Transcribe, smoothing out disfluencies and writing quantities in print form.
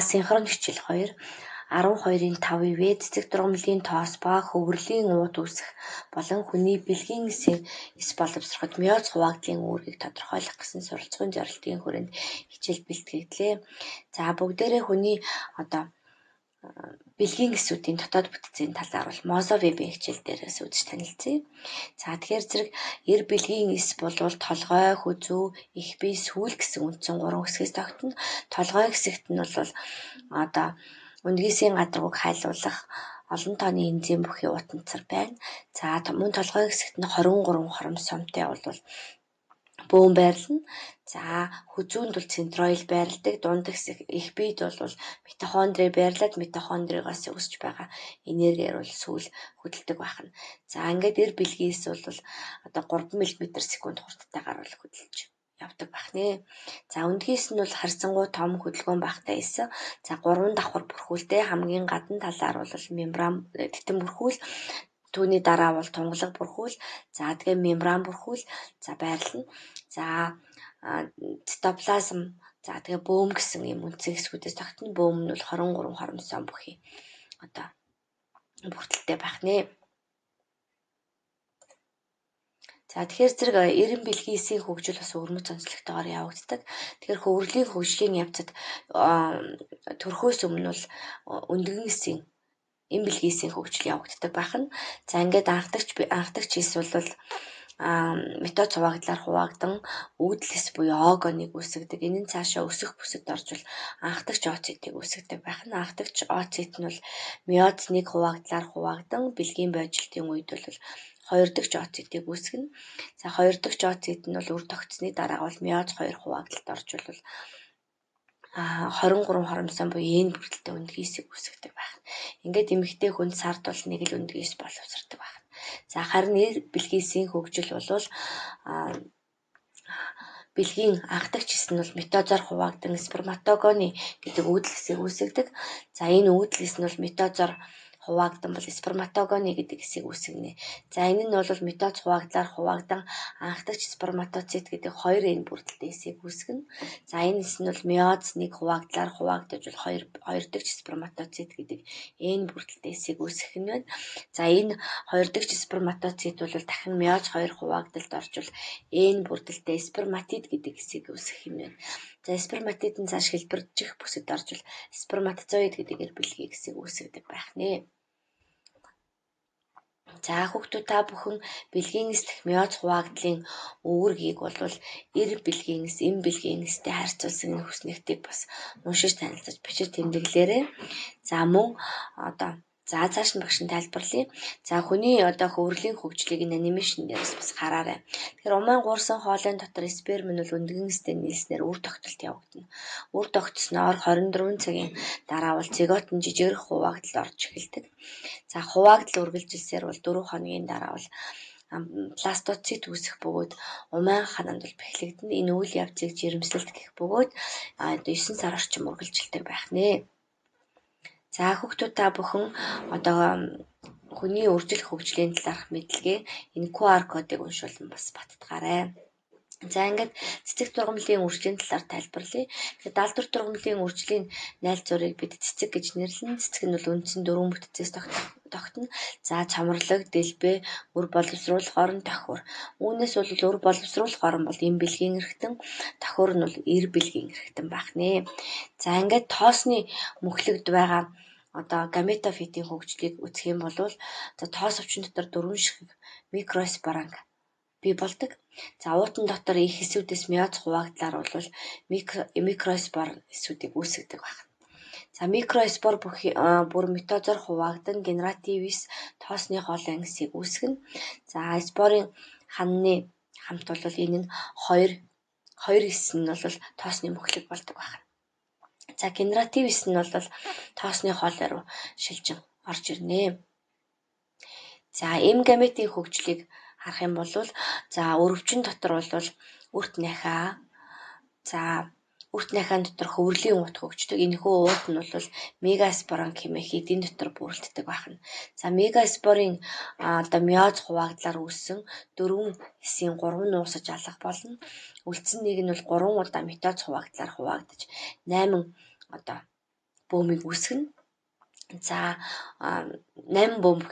Синхрон хичээл 2 12-ийн 5-ив цэцэг тургамлын тоос ба хөврөлийн уут үүсэх болон хүний бэлгийн эс боловсроход миоз хуваагдлын үүргийг тодорхойлох гэсэн суралцгын зорилтын хүрээнд хичээл бэлтгэгдлээ. За бүгдээрээ хүний бэлгийн эсүүдийн дотоод бүтцийн талаар бол мозовебийн хичээл дээрээс үзэж танилцъя. За тэгэхээр зэрэг эр бэлгийн эс болвол толгой, хүзүү, их бие, сүүл гэсэн үндсэн 3 хэсгээс тогтно. Толгой хэсэгт нь бол үндгийсийн гадаргууг хайлуулах олон тооны энзим бүхий утанцар байна. За мөн толгой хэсэгт нь 23 хоромж сомтой бол бөөн байрлана. За хүзүүнд бол центроил байрладаг. Дунд хэсэг их биед бол митохондри байрлаад митохондригоос өсөж байгаа энергиэр бол сүүл хөдөлдөг байна. За ингээд эр бэлгээс бол 3 мм/сек хурдтайгаар бол хөдөлж явдаг байна. За үндгээс нь бол харьцангуй том хөдөлгөөн багтай эс. За 3 давхар бүрхүүлтэй хамгийн гадна талаар бол мембран титэн бүрхүүл, түүний дараа бол тунгалаг бүрхүүл, за тэгээ мембран бүрхүүл за байрлана. За цитоплазм, за тэгээ бөөм гэсэн юм үндсэн хэсгүүдээс тогтно. Бөөм нь бол 23 хоромсон бүхий бүртэлтэй байх нэ. За тэгэхээр зэрэг эрен бэлгийн эсийн хөгжил бас өвөрмөц онцлогтойгоор явагддаг. Тэгэхээр хөврөлийн хөгжлийн явцад төрхөөс өмнө бол өндгөн эсийн эм бэлгийн эсийн хөгжил явагддаг байна. За ингээд анхдагч эс бол метод хуваагдлаар хуваагдан үүдэлс буюу огоныг үүсгэдэг. Энэ нь цаашаа өсөх бүсэд орж анхдагч ooцитыг үүсгэдэг байна. Анхдагч ooцит нь бол миоз 1 хуваагдлаар хуваагдан бэлгийн бойжилтын үед бол 2 дахь ooцитыг үүсгэнэ. За 2 дахь ooцит нь бол үр тогтсны дараа бол миоз 2 хуваагдалд орж 23 хоромсон буюу энэ бүртэлтэй өндгийсийг үүсгэдэг байна. Ингээд эмэгтэй хүнд сард бол нэг л өндгийс боловсрдог байна. За харин эр бэлгийсийн хөгжил бол бэлгийн анхдагч эс нь бол метозоор хуваагдан сперматогоны гэдэг үүдэлсийг үүсгэдэг. За энэ үүдэлс нь бол метозоор хуваагдан бол сперматогоны гэдэг эсийг үүсгэнэ. За энэ нь бол метоз хуваагдлаар хуваагдан анхдагч сперматоцит гэдэг 2 энэ бүртэлтэй эсийг үүсгэнэ. За энэ эс нь бол миоз 1 хуваагдлаар хуваагдаж бол 2 дахь сперматоцит гэдэг энэ бүртэлтэй эсийг үүсгэх нь байна. За энэ 2 дахь сперматоцит бол дахин миоз 2 хуваагдалд орж энэ бүртэлтэй сперматид гэдэг эсийг үүсгэх юм байна. За сперматид нь цааш хэлбэржих бүсэд орж сперматозоид гэдэг эр бэлгийн эсийг үүсгэдэг байх нэ. За хүүхдүүд та бүхэн бэлгийн эс дэх миоз хуваагдлын үүргийг бол эр бэлгийн эс, эм бэлгийн эстэй харьцуулсан энэ хүснэгтийг бас уншиж танилцаж бичиж тэмдэглээрэй. За мөн цааш нь багш нь тайлбарлая. За хүний хөврөлийн хөгжлийг энэ анимашн дээрээс бас хараарай. Тэгэхээр умаан гуурсан хоолойн дотор сперм нь бол өндгөн эстэй нийлснээр үр тогтолт явагдана. Үр тогтсноор 24 цагийн дараа бол зигот нь жижигэр хуваагдалд орж эхэлдэг. За хуваагдал үргэлжилсээр бол 4 хоногийн дараа бол пластоцит үүсэх бөгөөд умаан хананд бол бэхлэгдэнэ. Энэ үйл явцыг жирэмсэлт гэх бөгөөд 9 сар орчим үргэлжилдэг байх нэ. За хүүхдүүд та бүхэн хүний үржил хөгжлийн талаарх мэдлэгээ энэ QR кодыг уншуулсан бас баттгаарай. За ингээд цэцэг тургамлын үржлийн талаар тайлбарлая. Тэгэхээр даалдвар тургамлын үржлийн найлцуурыг бид цэцэг гэж нэрлэнэ. Цэцэг нь бол үндсэн 4 бүтцээс тогтно. За чамралаг, дэлбээ, үр боловсруулах орон, тохиур. Үүнээс бол үр боловсруулах орон бол эм бэлгийн эрхтэн, тохиур нь бол эр бэлгийн эрхтэн байх нэ. За ингээд тоосны мөхлөгд байгаа гаметофитийн хөгжлийг үзэх юм бол тоос өвчин дотор 4 ширхэг микроспоранг бий болдог. За уутан дотор их эсүүдээс миоз хуваагдлаар бол микроспор эсүүдийг үүсгэдэг байна. За микроспор бүр метозоор хуваагдан генеративис тоосны хоолойн эсийг үүсгэнэ. За спорын ханны хамт бол энэ нь 2 эс нь бол тоосны мөхлөг болдог байна. За генеративис нь бол тоосны хоолой руу шилжин орж ирнэ. За эм гаметийн хөгжлийг харах юм бол за өрөвчин дотор бол үрт нахиа. За үрт нахиан дотор хөврөлийн уут хөгждөг. Энэхүү уут нь бол мегаспоран хэмээх эдийн дотор бүрэлддэг байна. За мегаспорын миоз хуваагдлаар үүссэн 4 эсийн 3 нь уусаж алах болно. Үлдсэн нэг нь бол 3 удаа метоз хуваагдлаар хуваагдаж 8 бөөмийг үүсгэнэ. За 8 бөмбөг